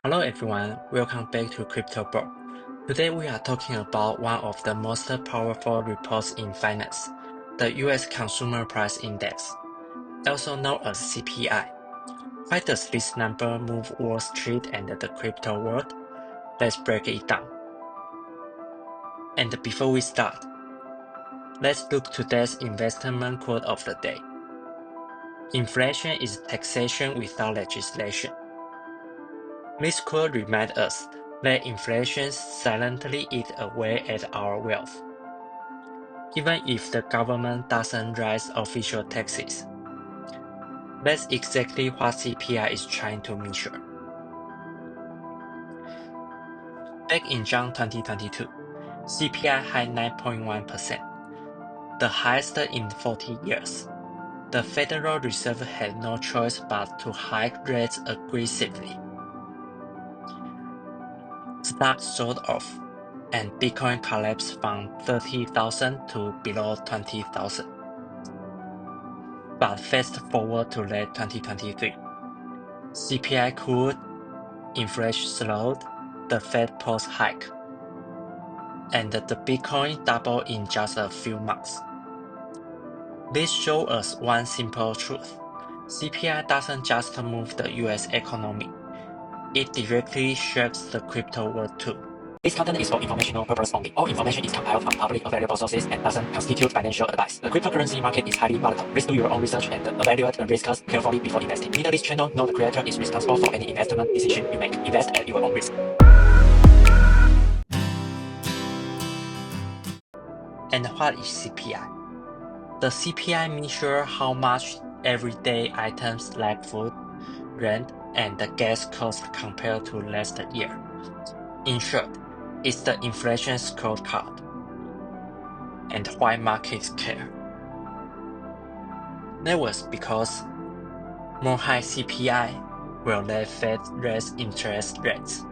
Hello everyone, welcome back to Crypto Bro. Today we are talking about one of the most powerful reports in finance, the US Consumer Price Index, also known as CPI. Why does this number move Wall Street and the crypto world? Let's break it down. And before we start, let's look today's investment quote of the day. Inflation is taxation without legislation. This quote reminds us that inflation silently eats away at our wealth, even if the government doesn't raise official taxes. That's exactly what CPI is trying to measure. Back in June 2022, CPI hit 9.1%, the highest in 40 years. The Federal Reserve had no choice but to hike rates aggressively. Stocks sold off, and Bitcoin collapsed from 30,000 to below 20,000. But fast forward to late 2023. CPI cooled, inflation slowed, the Fed paused hike, and the Bitcoin doubled in just a few months. This shows us one simple truth. CPI doesn't just move the US economy, it directly shapes the crypto world too. This content is for informational purpose only. All information is compiled from publicly available sources and doesn't constitute financial advice. The cryptocurrency market is highly volatile. Please do your own research and evaluate the risks carefully before investing. Neither this channel nor the creator is responsible for any investment decision you make. Invest at your own risk. And what is CPI? The CPI measures how much everyday items like food, rent, and the gas cost compared to last year. In short, it's the inflation scorecard. And why markets care? That was because more high CPI will let Fed raise interest rates,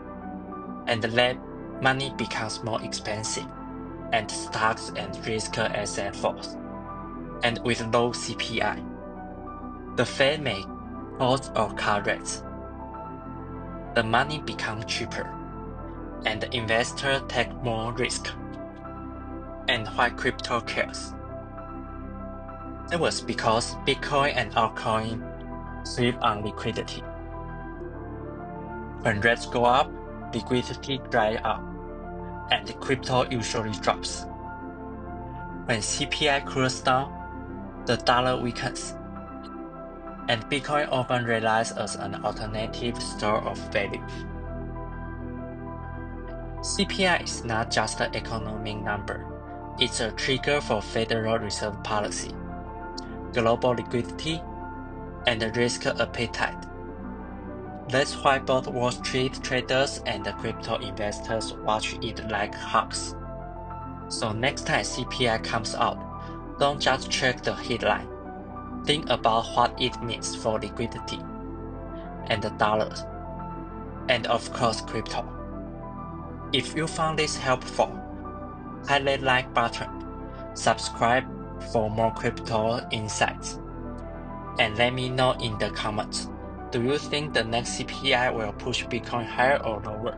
and let money becomes more expensive, and stocks and risk assets falls. And with low CPI, the Fed may pause or cut rates. The money becomes cheaper, and the investor take more risk. And why crypto cares? It was because Bitcoin and altcoin thrive on liquidity. When rates go up, liquidity dries up, and crypto usually drops. When CPI cools down, the dollar weakens, and Bitcoin often relies as an alternative store of value. CPI is not just an economic number, it's a trigger for Federal Reserve policy, global liquidity, and risk appetite. That's why both Wall Street traders and crypto investors watch it like hawks. So next time CPI comes out, don't just check the headline. Think about what it means for liquidity, and the dollars, and of course crypto. If you found this helpful, hit that like button, subscribe for more crypto insights, and let me know in the comments, do you think the next CPI will push Bitcoin higher or lower?